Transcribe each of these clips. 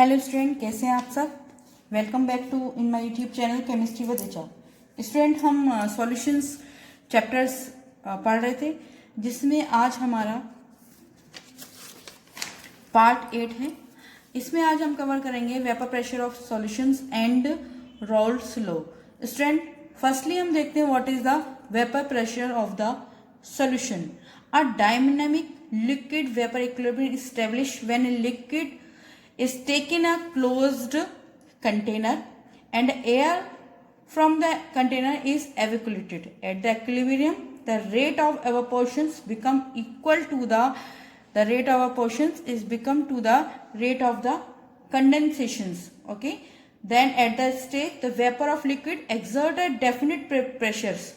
Hello student, कैसे हैं आप सब। Welcome back to in my YouTube channel chemistry with Richa. Student, हम सॉल्यूशंस चैप्टर्स पढ़ रहे थे, जिसमें आज हमारा पार्ट 8 है। इसमें आज हम कवर करेंगे vapour pressure of solutions and Raoult's law. Student, firstly हम देखते हैं what is the vapour pressure of the solution. A dynamic liquid vapor equilibrium is established when a liquid is taken a closed container and air from the container is evacuated. At the equilibrium, the rate of evaporations become equal to the rate of evaporations is become to the rate of the condensations. Okay. Then at that stage, the vapor of liquid exert a definite pressures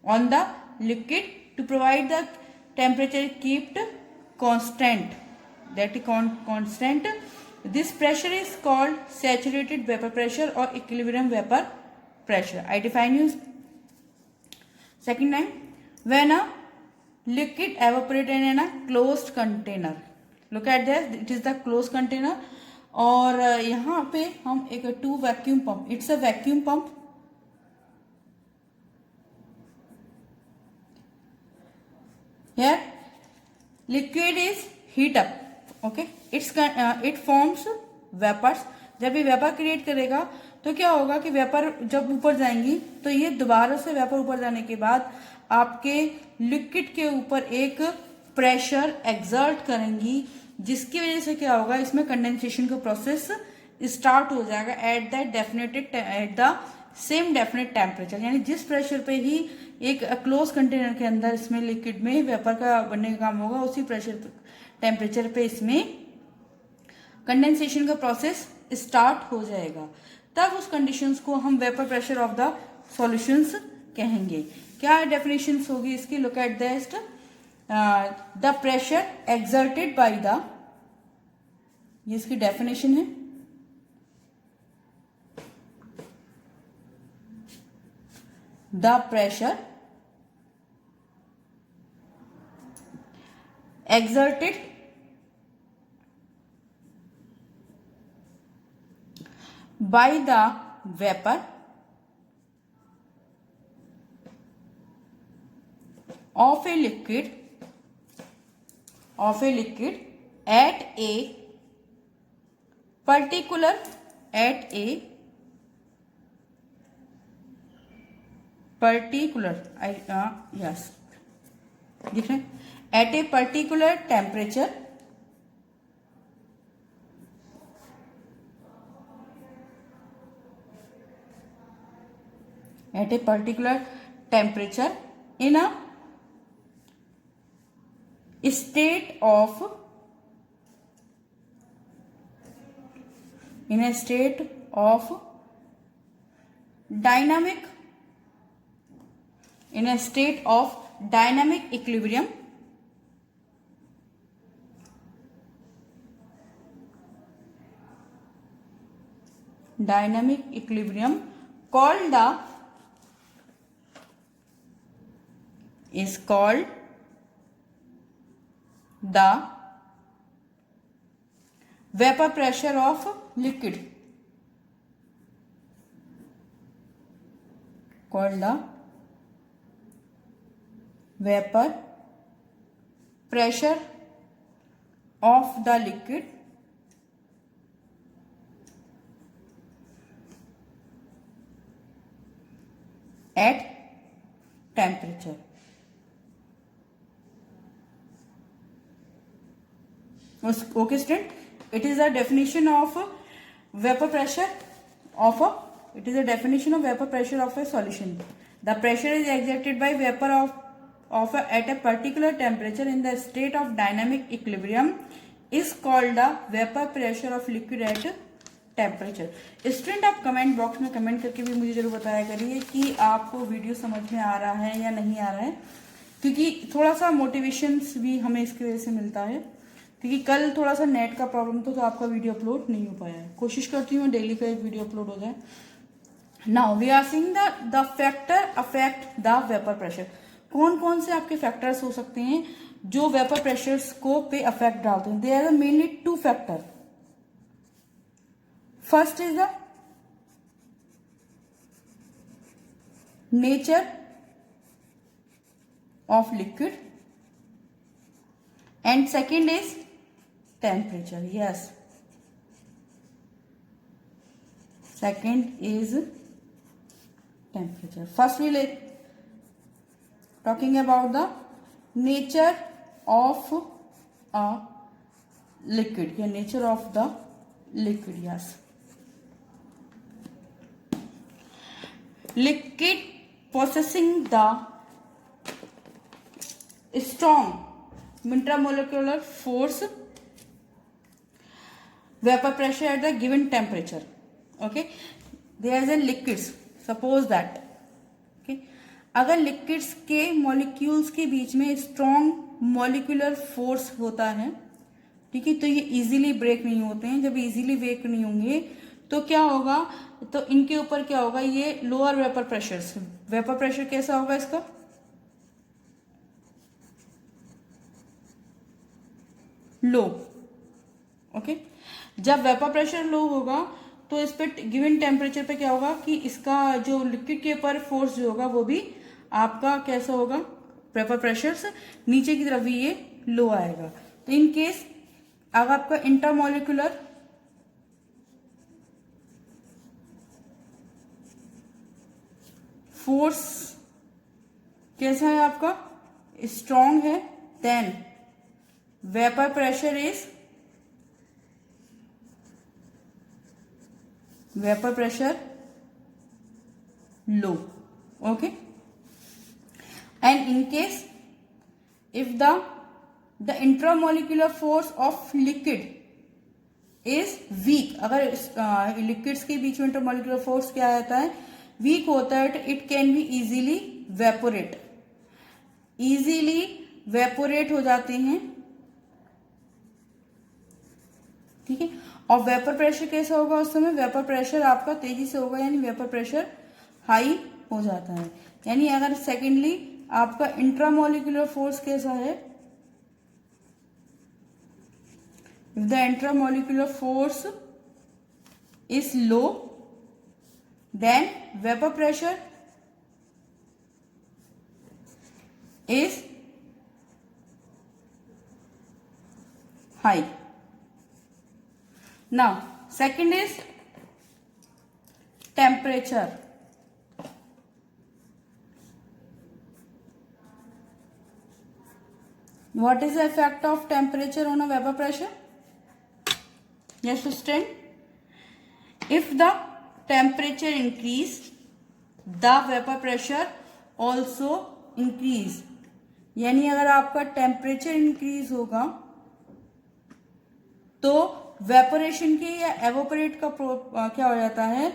on the liquid to provide the temperature kept constant. That is constant. This pressure is called saturated vapor pressure or equilibrium vapor pressure. I define you second time. When a liquid evaporates in a closed container. Look at this. It is the closed container. और यहाँ पे हम एक टू vacuum pump. It's a vacuum pump. Here liquid is heat up. Okay, it forms vapors. जब ये vapour create करेगा तो क्या होगा कि वेपर जब ऊपर जाएंगी तो ये दोबारा से वेपर ऊपर जाने के बाद आपके लिक्विड के ऊपर एक प्रेशर एक्सर्ट करेंगी, जिसकी वजह से क्या होगा, इसमें कंडेंसेशन का प्रोसेस स्टार्ट हो जाएगा at the same definite temperature. यानी जिस प्रेशर पे ही एक क्लोज कंटेनर के अंदर इसमें लिक्विड में वेपर का बनने का काम होगा, उसी प्रेशर टेम्परेचर पे इसमें कंडेंसेशन का प्रोसेस स्टार्ट हो जाएगा। तब उस कंडीशंस को हम vapour pressure of the solutions कहेंगे। क्या डेफिनेशंस होगी इसकी? Look at this. The pressure exerted by the, ये इसकी डेफिनेशन है। The pressure exerted by the vapor of a liquid at a particular yes, दिख रहे हैं, at a particular temperature in a state of dynamic equilibrium. Is called the vapor pressure of liquid. Called the vapor pressure of the liquid at temperature. Okay, student, it is a definition of vapor pressure of a solution. The pressure is exerted by vapor at a particular temperature in the state of dynamic equilibrium is called the vapor pressure of liquid at temperature. Student, आप comment box में comment करके भी मुझे जरूर बताया करिए कि आपको वीडियो समझ में आ रहा है या नहीं आ रहा है, क्योंकि थोड़ा सा मोटिवेशंस भी हमें इसकी वजह से मिलता है, क्योंकि कल थोड़ा सा नेट का प्रॉब्लम तो आपका वीडियो अपलोड नहीं हो पाया है। कोशिश करती हूँ डेली का एक वीडियो अपलोड हो जाए। Now we are seeing the factor affect the vapour pressure. कौन कौन से आपके फैक्टर्स हो सकते हैं जो वेपर प्रेशर्स को पे अफेक्ट डालते हैं? There are mainly two factor. First is the nature of liquid and second is temperature. Yes, second is temperature. First we talking about the nature of a liquid. Yeah, nature of the liquid. Yes, liquid possessing the strong intramolecular force, vapor pressure at the given temperature. Okay, there is a liquids, suppose that. Okay, अगर liquids के molecules के बीच में strong molecular force होता है, ठीक है, तो ये easily break नहीं होते हैं. जब easily break नहीं होंगे तो क्या होगा, तो इनके ऊपर क्या होगा, ये lower vapor pressures. vapor pressure कैसा होगा इसका, लो. ओके, जब वेपर प्रेशर लो होगा तो इस पे गिवन टेम्परेचर पे क्या होगा कि इसका जो लिक्विड के ऊपर फोर्स जो होगा वो भी आपका कैसा होगा, वेपर प्रेशर से नीचे की तरफ भी ये लो आएगा. तो इन केस अगर आपका इंटरमोलिकुलर फोर्स कैसा है आपका, स्ट्रॉन्ग है, then vapour pressure is vapor pressure low. Okay, and in case if the intramolecular force of liquid is weak, अगर लिक्विड्स के बीच में इंटरमोलिकुलर फोर्स क्या आता है, वीक होता है, it can be easily evaporate, easily evaporate हो जाते हैं. ठीक है, और वेपर प्रेशर कैसा होगा उस समय, वेपर प्रेशर आपका तेजी से होगा, यानी वेपर प्रेशर हाई हो जाता है. यानी अगर सेकेंडली आपका इंट्रामोलिकुलर फोर्स कैसा है, if the intramolecular force is low then vapour pressure is high. Now, second is temperature. What is the effect of temperature on a vapor pressure? Yes, student. If the temperature increase, the vapor pressure also increase. यानी अगर आपका temperature increase होगा तो evaporation के या evaporate का क्या हो जाता है,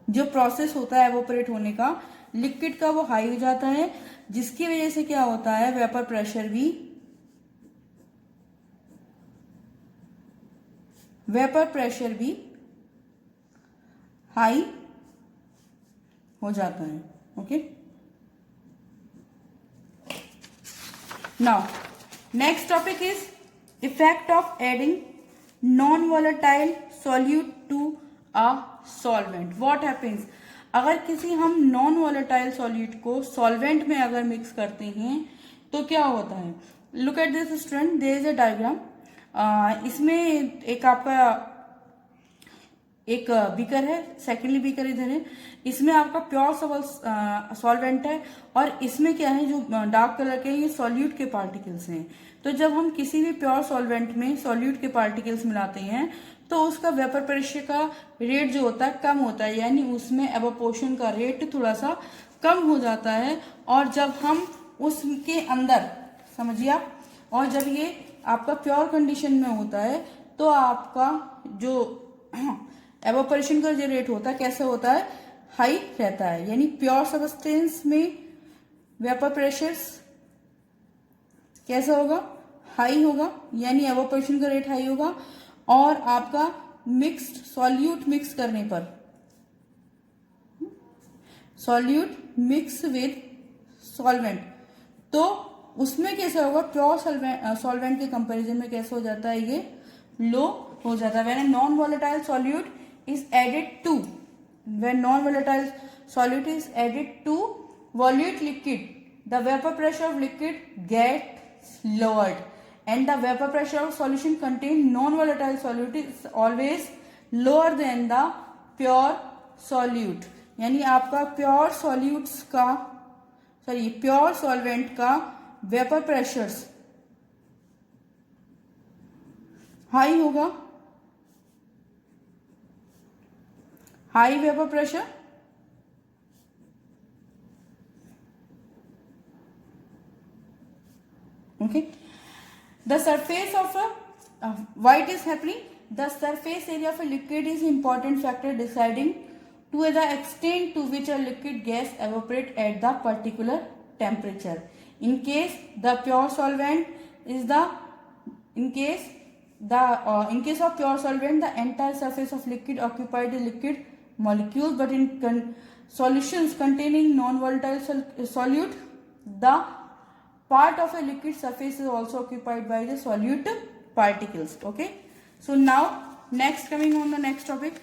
जो प्रोसेस होता है एवोपरेट होने का लिक्विड का, वो हाई हो जाता है, जिसकी वजह से क्या होता है, वेपर प्रेशर भी हाई हो जाता है. Okay, now next topic is effect of adding non-volatile solute to a solvent. What happens, अगर किसी हम नॉन वोलेटाइल सॉल्यूट को सॉल्वेंट में अगर मिक्स करते हैं तो क्या होता है. Look at this student, there is a diagram. इसमें एक आपका एक बीकर है, सेकेंडली बीकर इधर है, इसमें आपका प्योर सॉल्वेंट है और इसमें क्या है, जो डार्क कलर के ये सॉल्यूट के पार्टिकल्स हैं. तो जब हम किसी भी प्योर सॉल्वेंट में सॉल्यूट के पार्टिकल्स मिलाते हैं तो उसका वेपर प्रेशर का रेट जो होता है कम होता है, यानी उसमें एवोपोरेशन का रेट थोड़ा सा कम हो जाता है. और जब हम उसके अंदर समझिए आप, और जब ये आपका प्योर कंडीशन में होता है तो आपका जो एवोपोरेशन का जो रेट होता है कैसे होता है, हाई रहता है. यानी प्योर सब्सटेंस में वेपर प्रेशर कैसा होगा, हाई होगा, यानी एवोपोरेशन का रेट हाई होगा. और आपका मिक्स्ड सॉल्यूट मिक्स करने पर, सॉल्यूट मिक्स विद सॉल्वेंट, तो उसमें कैसा होगा, प्योर सॉल्वेंट के कंपैरिजन में कैसा हो जाता है, ये लो हो जाता है। When a non volatile solute is added to, when non volatile solute is added to volatile liquid, the vapour pressure of liquid gets lowered and the vapor pressure of solution contain non-volatile solute is always lower than the pure solute। यानी आपका pure solutes का pure solvent का vapour pressure high होगा, high vapour pressure, okay. The surface of why it is happening? The surface area of a liquid is important factor deciding to the extent to which a liquid gas evaporate at the particular temperature. In case the pure solvent is in case of pure solvent, the entire surface of liquid occupied the liquid molecules, but in solutions containing non-volatile solute, the part of a liquid surface is also occupied by the solute particles. Okay, so now next, coming on the next topic,